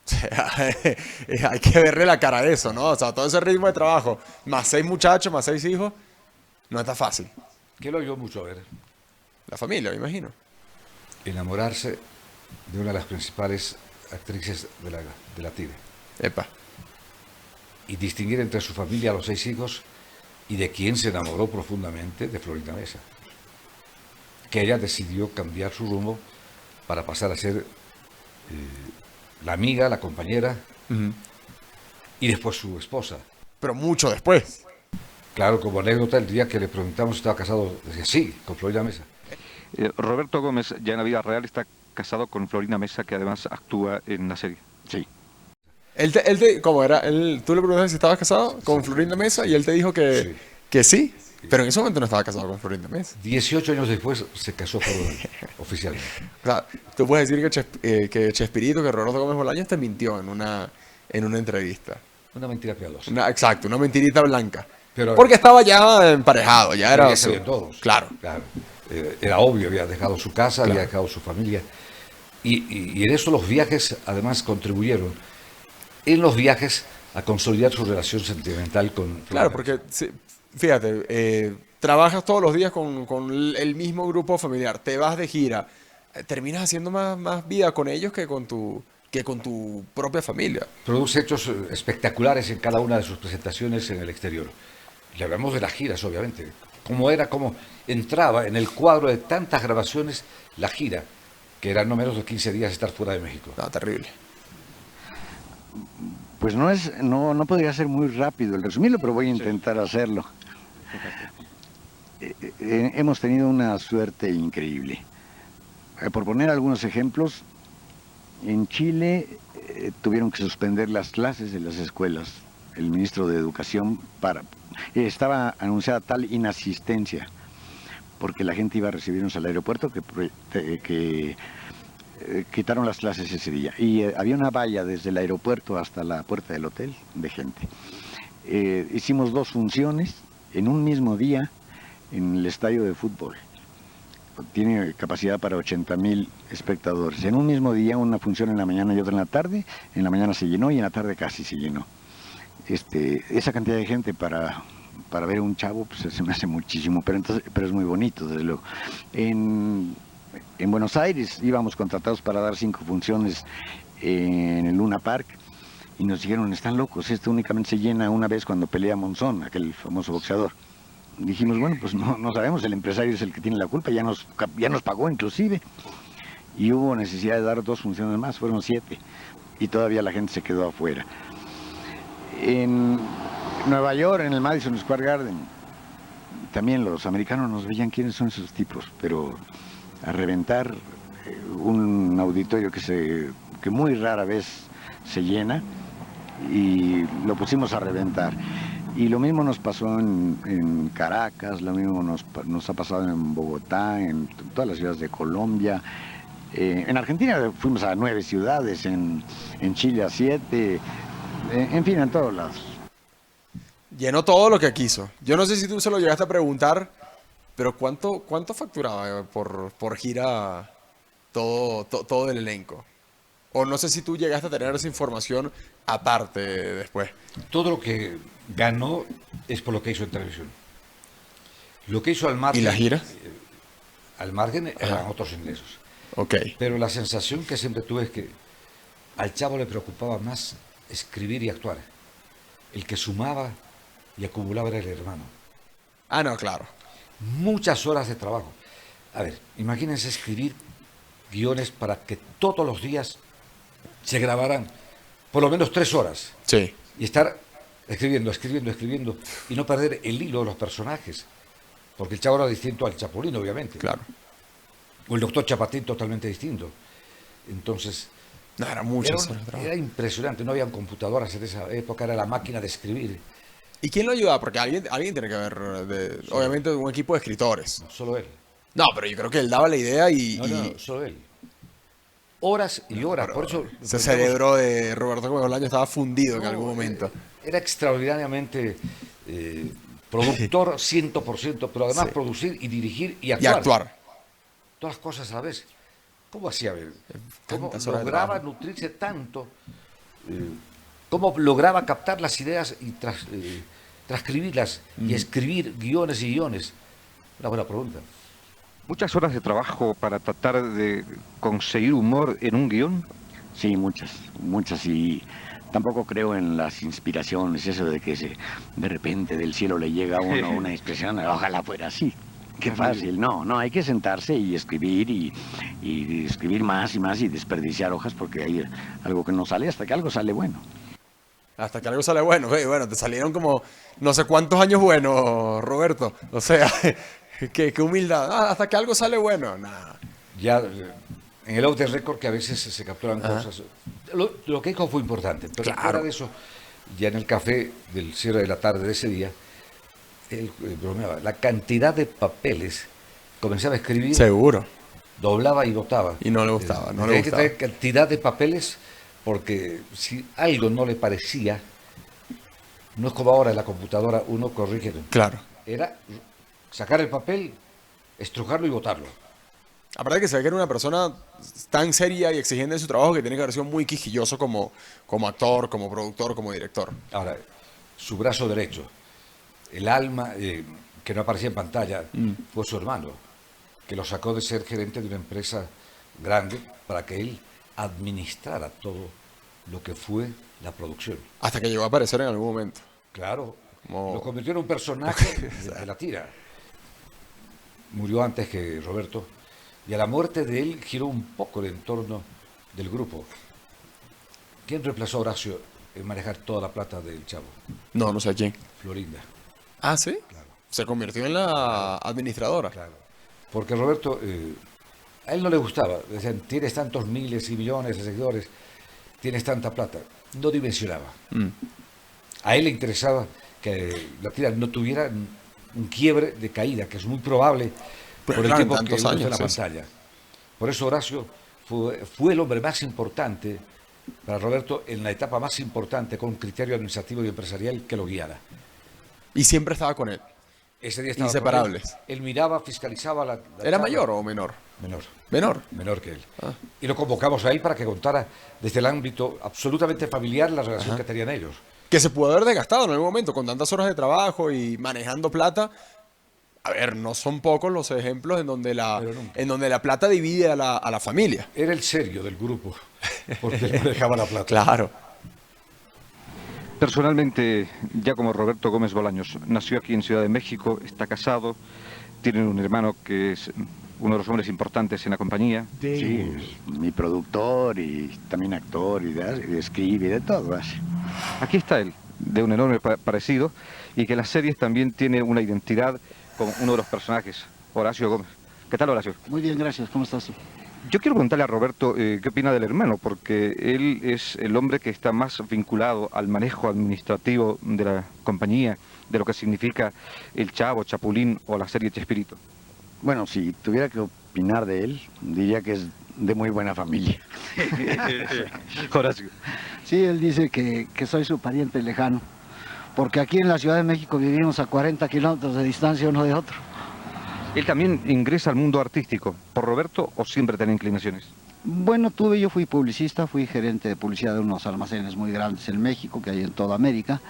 O sea, hay que verle la cara a eso, ¿no? O sea, todo ese ritmo de trabajo, más 6 muchachos, más 6 hijos, no está fácil. ¿Qué lo ayudó mucho a ver? La familia, me imagino. Enamorarse de una de las principales actrices de la tira. Epa. Y distinguir entre su familia, los 6 hijos, y de quien se enamoró profundamente, de Florinda Mesa. Que ella decidió cambiar su rumbo para pasar a ser la amiga, la compañera, y después su esposa. Pero mucho después. Claro, como anécdota, el día que le preguntamos si estaba casado, decía sí, con Florinda Mesa. Roberto Gómez, ya en la vida real, está casado con Florinda Mesa, que además actúa en la serie. Sí. ¿Cómo era? Tú le preguntaste si estabas casado con Florinda Mesa y él te dijo que sí. Pero en ese momento no estaba casado con Florinda Mesa. 18 años después se casó oficialmente. O sea, tú puedes decir que Chespirito, que Roberto Gómez Bolaños te mintió en una entrevista. Una mentira piadosa. Exacto, una mentirita blanca. Pero, porque estaba ya emparejado, ya era... Ya sabían todos. Claro. Era obvio, había dejado su casa, Claro. había dejado su familia. Y en eso los viajes además contribuyeron. En los viajes a consolidar su relación sentimental con... Claro, porque fíjate, trabajas todos los días con el mismo grupo familiar, te vas de gira, terminas haciendo más vida con ellos que con tu propia familia. Produce hechos espectaculares en cada una de sus presentaciones en el exterior. Le hablamos de las giras, obviamente. Cómo entraba en el cuadro de tantas grabaciones la gira, que eran no menos de 15 días estar fuera de México. No, terrible. Pues no podría ser muy rápido el resumirlo, pero voy a intentar hacerlo. Hemos tenido una suerte increíble. Por poner algunos ejemplos, en Chile tuvieron que suspender las clases de las escuelas. El ministro de Educación estaba anunciada tal inasistencia porque la gente iba a recibirnos al aeropuerto que quitaron las clases ese día. Y había una valla desde el aeropuerto hasta la puerta del hotel de gente. Hicimos 2 funciones en un mismo día en el estadio de fútbol. Tiene capacidad para 80,000 espectadores. En un mismo día, una función en la mañana y otra en la tarde. En la mañana se llenó y en la tarde casi se llenó. Esa cantidad de gente para ver a un chavo, pues se me hace muchísimo, pero es muy bonito, desde luego. En Buenos Aires íbamos contratados para dar 5 funciones en el Luna Park y nos dijeron, están locos, esto únicamente se llena una vez cuando pelea Monzón, aquel famoso boxeador. Dijimos, bueno, pues no sabemos, el empresario es el que tiene la culpa, ya nos pagó inclusive. Y hubo necesidad de dar 2 funciones más, fueron 7, y todavía la gente se quedó afuera. En Nueva York, en el Madison Square Garden, también los americanos nos veían quiénes son esos tipos, pero a reventar un auditorio que muy rara vez se llena, y lo pusimos a reventar. Y lo mismo nos pasó en Caracas, lo mismo nos ha pasado en Bogotá, en todas las ciudades de Colombia. En Argentina fuimos a 9 ciudades, en Chile a 7, en fin, en todos lados. Llenó todo lo que quiso. Yo no sé si tú se lo llegaste a preguntar, pero ¿cuánto facturaba por gira todo el elenco? O no sé si tú llegaste a tener esa información aparte después. Todo lo que ganó es por lo que hizo en televisión. Lo que hizo al margen... ¿Y la gira? Al margen eran otros ingresos. Ok. Pero la sensación que siempre tuve es que al chavo le preocupaba más escribir y actuar. El que sumaba y acumulaba era el hermano. Ah, no, claro. Muchas horas de trabajo. A ver, imagínense escribir guiones para que todos los días se grabaran por lo menos 3 horas. Sí. Y estar escribiendo y no perder el hilo de los personajes. Porque el chavo era distinto al Chapulín, obviamente. Claro. O el doctor Chapatín totalmente distinto. Entonces... No, era muchas horas de trabajo. Era impresionante, no habían computadoras en esa época, era la máquina de escribir. ¿Y quién lo ayudaba? Porque alguien tiene que haber, obviamente, un equipo de escritores. No, solo él. No, pero yo creo que él daba la idea y... No, solo él. Horas y horas, por eso... Ese cerebro de Roberto Gómez Bolaños estaba fundido en algún momento. Era extraordinariamente productor 100%, pero además Sí. producir y dirigir y Y actuar. actuar. Todas las cosas a la vez. ¿Cómo hacía él? ¿Cómo Tantas horas de lograba trabajo. nutrirse tanto? ¿Cómo lograba captar las ideas y transcribirlas y escribir guiones y guiones? Una buena pregunta. Muchas horas de trabajo para tratar de conseguir humor en un guión. Sí, muchas, y tampoco creo en las inspiraciones, eso de que de repente del cielo le llega a uno una inspiración, ojalá fuera así. Qué fácil, no, hay que sentarse y escribir y escribir más y más y desperdiciar hojas porque hay algo que no sale hasta que algo sale bueno. Hasta que algo sale bueno. Hey, bueno, te salieron como no sé cuántos años buenos, Roberto. O sea, qué humildad. Hasta que algo sale bueno. Nah. Ya en el off the record que a veces se capturan cosas Lo que dijo fue importante, pero Claro. fuera de eso, ya en el café del cierre de la tarde de ese día, él bromeaba, la cantidad de papeles, comenzaba a escribir, Seguro. doblaba y botaba. Y no le gustaba, no le Tenía que gustaba. traer cantidad de papeles, porque si algo no le parecía, no es como ahora en la computadora uno corrige, Claro. era sacar el papel, estrujarlo y botarlo. Aparte que se ve que era una persona tan seria y exigente en su trabajo que tiene que haber sido muy quisquilloso como actor, como productor, como director. Ahora, su brazo derecho, el alma que no aparecía en pantalla, fue su hermano, que lo sacó de ser gerente de una empresa grande para que él administrara todo lo que fue la producción. Hasta que llegó a aparecer en algún momento. Claro, Como- lo convirtió en un personaje de la tira. Murió antes que Roberto, y a la muerte de él giró un poco el entorno del grupo. ¿Quién reemplazó a Horacio en manejar toda la plata del Chavo? No, no sé quién. Florinda. Ah, ¿sí? Claro. Se convirtió en la administradora. Claro. Porque Roberto, a él no le gustaba. Decían, tienes tantos miles y millones de seguidores, tienes tanta plata. No dimensionaba. Mm. A él le interesaba que la tira no tuviera un quiebre de caída, que es muy probable Pero por el claro, en tiempo que tantos usa en la años, sí. pantalla. Por eso Horacio fue el hombre más importante para Roberto en la etapa más importante, con criterio administrativo y empresarial que lo guiara. Y siempre estaba con él. Ese día estaba con Inseparables. él miraba, fiscalizaba la ¿Era charla. mayor o menor? Menor. Menor. Menor que él. Ah. Y lo convocamos a él para que contara desde el ámbito absolutamente familiar la relación que tenían ellos. Que se pudo haber desgastado en algún momento con tantas horas de trabajo y manejando plata. A ver, no son pocos los ejemplos en donde Pero nunca. en donde la plata divide a la familia. Era el serio del grupo, porque él manejaba la plata. Claro. Personalmente, Giacomo Roberto Gómez Bolaños nació aquí en Ciudad de México, está casado, tiene un hermano que es uno de los hombres importantes en la compañía. Sí, es mi productor y también actor y escribe y de todo hace. Aquí está él, de un enorme parecido, y que en las series también tiene una identidad con uno de los personajes, Horacio Gómez. ¿Qué tal, Horacio? Muy bien, gracias. ¿Cómo estás tú? Yo quiero preguntarle a Roberto qué opina del hermano, porque él es el hombre que está más vinculado al manejo administrativo de la compañía, de lo que significa el Chavo, Chapulín o la serie Chespirito. Bueno, si tuviera que opinar de él, diría que es de muy buena familia. Horacio. Sí, él dice que soy su pariente lejano, porque aquí en la Ciudad de México vivimos a 40 kilómetros de distancia uno de otro. ¿Él también ingresa al mundo artístico por Roberto o siempre tiene inclinaciones? Bueno, yo fui publicista, fui gerente de publicidad de unos almacenes muy grandes en México, que hay en toda América,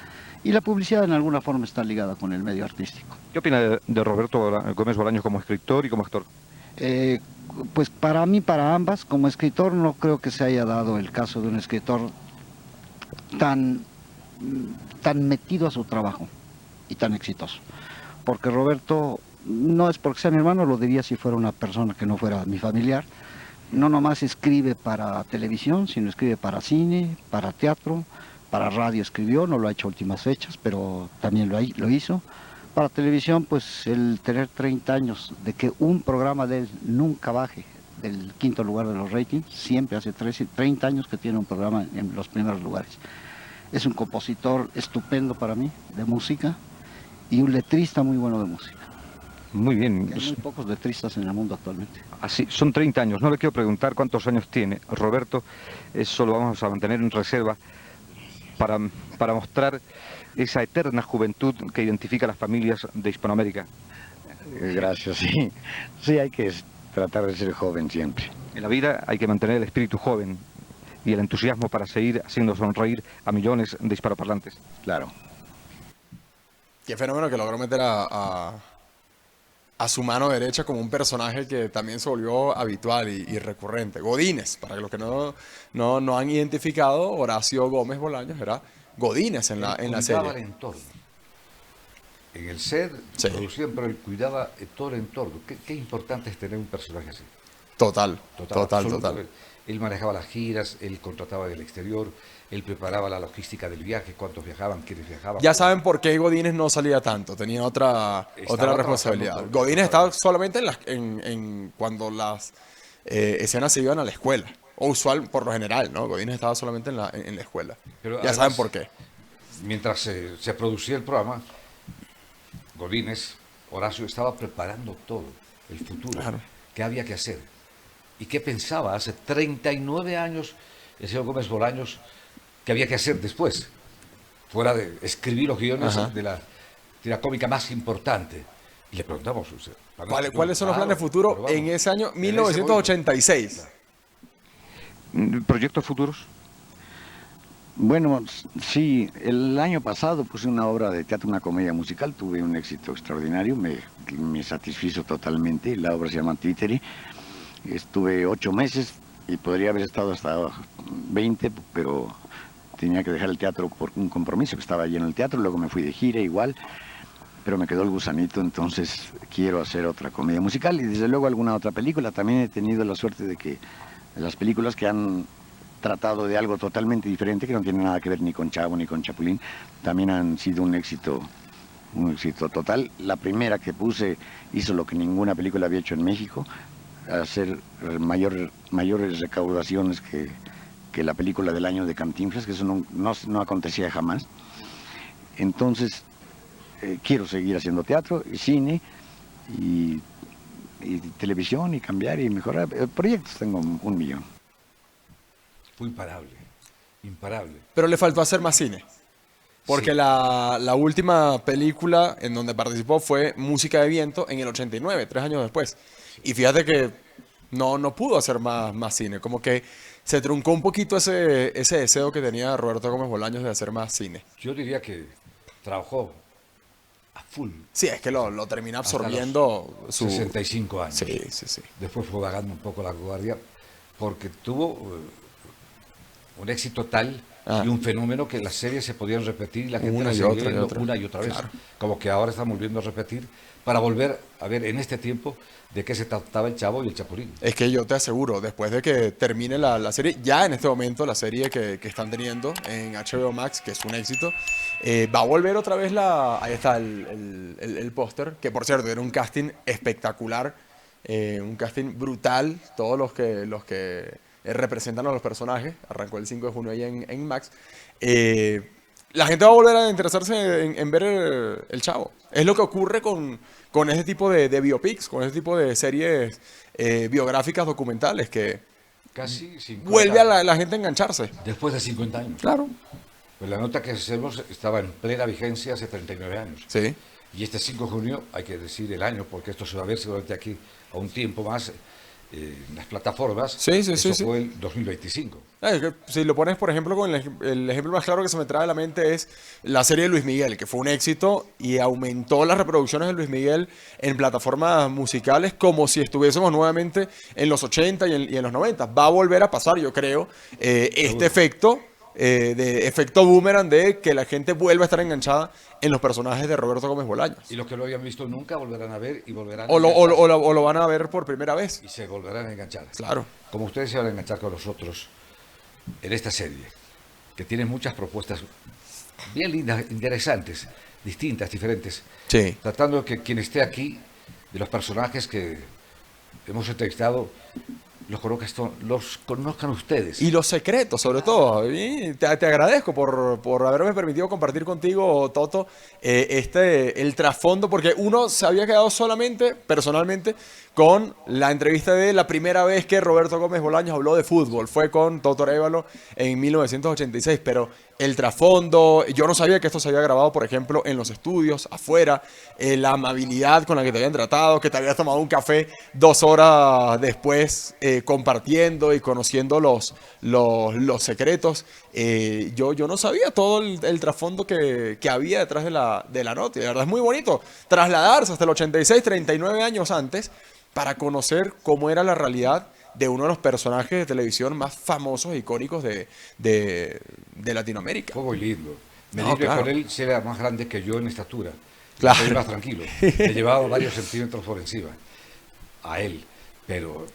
y la publicidad en alguna forma está ligada con el medio artístico. ¿Qué opina de Roberto Gómez Bolaños como escritor y como actor? Pues para mí, para ambas, como escritor no creo que se haya dado el caso de un escritor tan metido a su trabajo y tan exitoso. Porque Roberto, no es porque sea mi hermano, lo diría si fuera una persona que no fuera mi familiar, no nomás escribe para televisión, sino escribe para cine, para teatro, para radio escribió, no lo ha hecho a últimas fechas, pero también lo hizo. Para televisión, pues el tener 30 años de que un programa de él nunca baje del quinto lugar de los ratings, siempre hace 30 años que tiene un programa en los primeros lugares. Es un compositor estupendo para mí, de música, y un letrista muy bueno de música. Muy bien. Hay muy pocos letristas en el mundo actualmente. Así, son 30 años. No le quiero preguntar cuántos años tiene Roberto. Eso lo vamos a mantener en reserva para mostrar esa eterna juventud que identifica a las familias de Hispanoamérica. Gracias, sí. Sí, hay que tratar de ser joven siempre. En la vida hay que mantener el espíritu joven y el entusiasmo para seguir haciendo sonreír a millones de hispanoparlantes. Claro. Qué fenómeno que logró meter a su mano derecha como un personaje que también se volvió habitual y recurrente. Godínez, para los que no han identificado, Horacio Gómez Bolaños era Godínez en la Cuidaba serie. el entorno. En el set Sí. producían, pero él cuidaba todo el entorno. Qué importante es tener un personaje así. Total. Absoluto. Él manejaba las giras, él contrataba del exterior, él preparaba la logística del viaje, cuántos viajaban, quiénes viajaban. Ya saben por qué Godínez no salía tanto, tenía otra Estaba responsabilidad. trabajando todo el Godínez tiempo. estaba solamente cuando las escenas se iban a la escuela. o usual por lo general, ¿no? Godínez estaba solamente en la escuela. Pero Ya además, saben por qué. Mientras se producía el programa, Godínez, Horacio, estaba preparando todo, el futuro, Claro. qué había que hacer. ¿Y qué pensaba hace 39 años el señor Gómez Bolaños que había que hacer después? Fuera de escribir los guiones Ajá. de la tira cómica más importante. Y le preguntamos, usted, ¿Cuáles son los planes futuros pero vamos, en ese año en ese 1986? ¿Proyectos futuros? Bueno, sí, el año pasado puse una obra de teatro, una comedia musical, tuve un éxito extraordinario, me satisfizo totalmente, la obra se llama Títere, estuve 8 meses y podría haber estado hasta 20, pero tenía que dejar el teatro por un compromiso, que estaba allí en el teatro, luego me fui de gira igual, pero me quedó el gusanito, entonces quiero hacer otra comedia musical y desde luego alguna otra película. También he tenido la suerte de que las películas que han tratado de algo totalmente diferente, que no tiene nada que ver ni con Chavo ni con Chapulín, también han sido un éxito total. La primera que puse hizo lo que ninguna película había hecho en México, hacer mayores recaudaciones que la película del año de Cantinflas, que eso no acontecía jamás. Entonces, quiero seguir haciendo teatro y cine y televisión y cambiar y mejorar. Proyectos tengo 1.000.000. Fue imparable, imparable. Pero le faltó hacer más cine. Porque Sí. la última película en donde participó fue Música de Viento en el 89, 3 años después. Y fíjate que no pudo hacer más cine. Como que se truncó un poquito ese deseo que tenía Roberto Gómez Bolaños de hacer más cine. Yo diría que trabajó a full Sí, es que lo termina hasta los absorbiendo su... 65 años. Sí, sí, sí. Después fue vagando un poco la guardia porque tuvo un éxito tal Ah. y un fenómeno que las series se podían repetir y la gente Una las y seguía otra y viendo otra. una y otra vez. Claro. Como que ahora están volviendo a repetir para volver a ver en este tiempo de qué se trataba el Chavo y el Chapulín. Es que yo te aseguro, después de que termine la serie, ya en este momento la serie que están teniendo en HBO Max, que es un éxito, va a volver otra vez ahí está el póster, que por cierto era un casting espectacular, un casting brutal, todos los que representan a los personajes, arrancó el 5 de junio ahí en Max. La gente va a volver a interesarse en ver el Chavo. Es lo que ocurre con ese tipo de biopics, con ese tipo de series biográficas documentales que Casi 50 vuelve a la gente a engancharse. después de 50 años. Claro. Pues la nota que hacemos estaba en plena vigencia hace 39 años. Sí. Y este 5 de junio, hay que decir el año, porque esto se va a ver seguramente aquí a un tiempo más en las plataformas. Sí, sí, Eso sí, fue el 2025. Es que si lo pones, por ejemplo, con el ejemplo más claro que se me trae a la mente es la serie de Luis Miguel, que fue un éxito y aumentó las reproducciones de Luis Miguel en plataformas musicales como si estuviésemos nuevamente en los 80 y en los 90. Va a volver a pasar, yo creo, este efecto de efecto boomerang de que la gente vuelva a estar enganchada en los personajes de Roberto Gómez Bolaños. Y los que lo habían visto nunca volverán a ver y volverán a O engancharse. lo van a ver por primera vez. Y se volverán a enganchar. Claro. Como ustedes se van a enganchar con nosotros en esta serie, que tiene muchas propuestas bien lindas, interesantes, distintas, diferentes. Sí. Tratando de que quien esté aquí, de los personajes que hemos entrevistado, los conozcan ustedes. Y los secretos, sobre todo. Y te agradezco por haberme permitido compartir contigo, Toto, el trasfondo, porque uno se había quedado solamente, personalmente, con la entrevista de la primera vez que Roberto Gómez Bolaños habló de fútbol. Fue con Toto Arévalo en 1986, pero el trasfondo, yo no sabía que esto se había grabado, por ejemplo, en los estudios, afuera, la amabilidad con la que te habían tratado, que te habías tomado un café 2 horas después, compartiendo y conociendo los secretos. Yo no sabía todo el trasfondo que había detrás de la nota. Y de verdad es muy bonito trasladarse hasta el 86, 39 años antes, para conocer cómo era la realidad de uno de los personajes de televisión más famosos e icónicos de Latinoamérica. Fue muy lindo. Me No, libre claro. con él, si era más grande que yo en estatura. Claro. Estoy más tranquilo. Le llevaba varios centímetros por encima a él, pero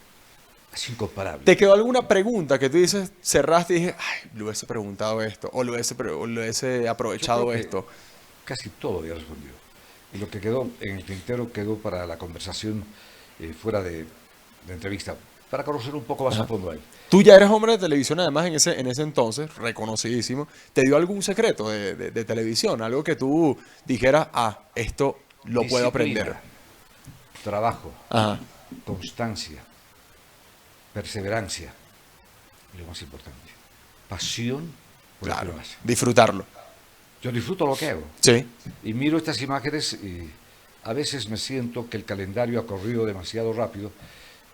es incomparable. ¿Te quedó alguna pregunta que tú dices, cerraste y dije, ay, le hubiese preguntado esto, o le hubiese aprovechado Yo creo que esto? Casi todo había respondido. Y lo que quedó en el tintero quedó para la conversación fuera de entrevista. para conocer un poco más a fondo ahí. Tú ya eres hombre de televisión, además, en ese entonces, reconocidísimo. ¿Te dio algún secreto de televisión? Algo que tú dijeras, esto lo puedo Disciplina, aprender. trabajo, Ajá. constancia, perseverancia, y lo más importante, pasión por el Claro. que lo hace. Disfrutarlo. Yo disfruto lo que hago. Sí. Y miro estas imágenes y a veces me siento que el calendario ha corrido demasiado rápido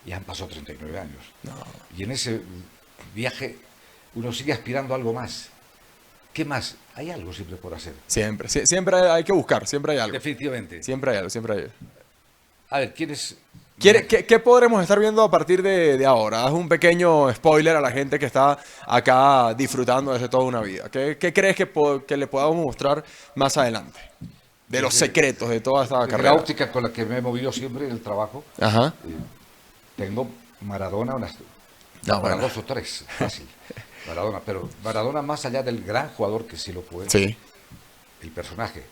y han pasado 39 años. Y en ese viaje uno sigue aspirando a algo más. ¿Qué más? Hay algo siempre por hacer. Siempre. Siempre hay que buscar. Siempre hay algo. Definitivamente. Siempre hay algo. Siempre hay algo. A ver, ¿quieres...? ¿Qué podremos estar viendo a partir de ahora? Haz un pequeño spoiler a la gente que está acá disfrutando desde toda una vida. ¿Qué crees que le podamos mostrar más adelante? De los secretos de toda esta Desde carrera. la óptica con la que me he movido siempre en el trabajo, Ajá. tengo Maradona, No, para bueno. 2 o 3, fácil. Maradona, pero Maradona más allá del gran jugador que sí lo fue, Sí. el personaje,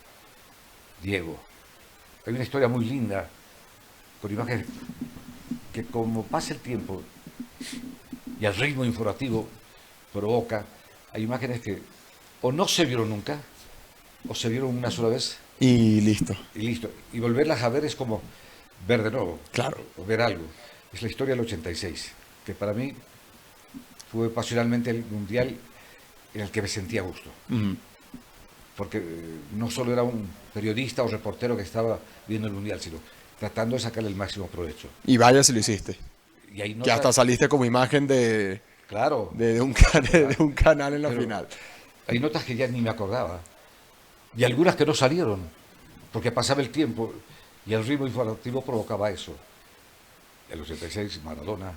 Diego. Hay una historia muy linda, con imágenes que como pasa el tiempo y el ritmo informativo provoca, hay imágenes que o no se vieron nunca, o se vieron una sola vez Y listo. y listo. Y volverlas a ver es como ver de nuevo, Claro. o ver algo. Es la historia del 86, que para mí fue pasionalmente el mundial en el que me sentía a gusto. Porque no solo era un periodista o reportero que estaba viendo el mundial, sino tratando de sacarle el máximo provecho. Y vaya si lo hiciste. Y ahí Que hasta saliste como imagen de claro, un canal en la Pero- final. hay notas que ya ni me acordaba. Y algunas que no salieron, porque pasaba el tiempo y el ritmo informativo provocaba eso. El 86, Maradona,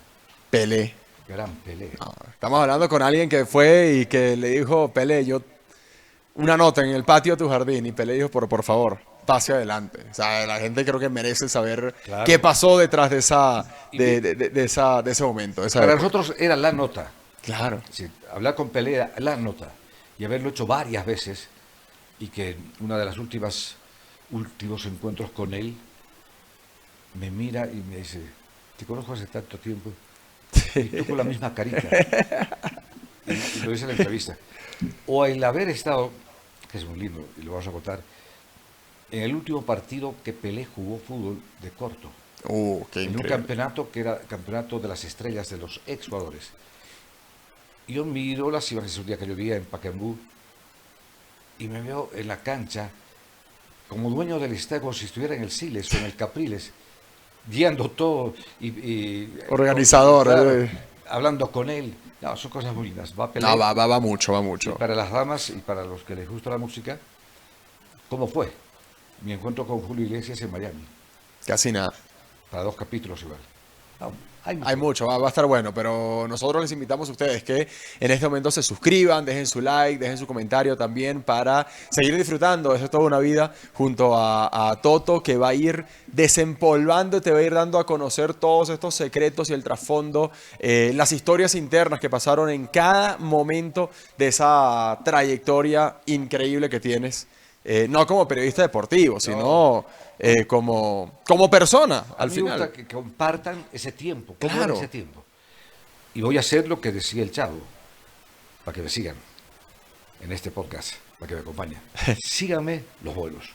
Pelé. gran Pelé. No, estamos hablando con alguien que fue y que le dijo, Pelé, una nota en el patio de tu jardín. Y Pelé dijo, por favor, pase adelante. O sea, la gente creo que merece saber Claro. qué pasó detrás de esa, Y de ese momento. de esa Para época. nosotros era la nota. Claro. Sí, hablar con Pelé era la nota. Y haberlo hecho varias veces y que en una de las últimos encuentros con él me mira y me dice, te conozco hace tanto tiempo y tú con la misma carita. Y lo dice en la entrevista. O el haber estado, que es muy lindo y lo vamos a contar, en el último partido que Pelé jugó fútbol de corto, Qué en un increíble. campeonato que era campeonato de las estrellas de los exjugadores. Y yo miro las imágenes un día que yo vivía en Pacaembu y me veo en la cancha como dueño del estadio, como si estuviera en el Siles o en el Capriles, guiando todo y Organizador, claro, hablando con él. No, son cosas muy lindas. Va a Pelé. No, va mucho, va Y mucho. para las damas y para los que les gusta la música, ¿cómo fue mi encuentro con Julio Iglesias en Miami? Casi nada. Para 2 capítulos igual. No, Hay mucho, va a estar bueno, pero nosotros les invitamos a ustedes que en este momento se suscriban, dejen su like, dejen su comentario también para seguir disfrutando de toda una vida junto a Toto, que va a ir desempolvando y te va a ir dando a conocer todos estos secretos y el trasfondo, las historias internas que pasaron en cada momento de esa trayectoria increíble que tienes. No como periodista deportivo, sino como persona, A al mí me final. gusta que compartan ese tiempo. ¿Cómo Claro. era ese tiempo? Y voy a hacer lo que decía el Chavo, para que me sigan en este podcast, para que me acompañen. Síganme los bolos.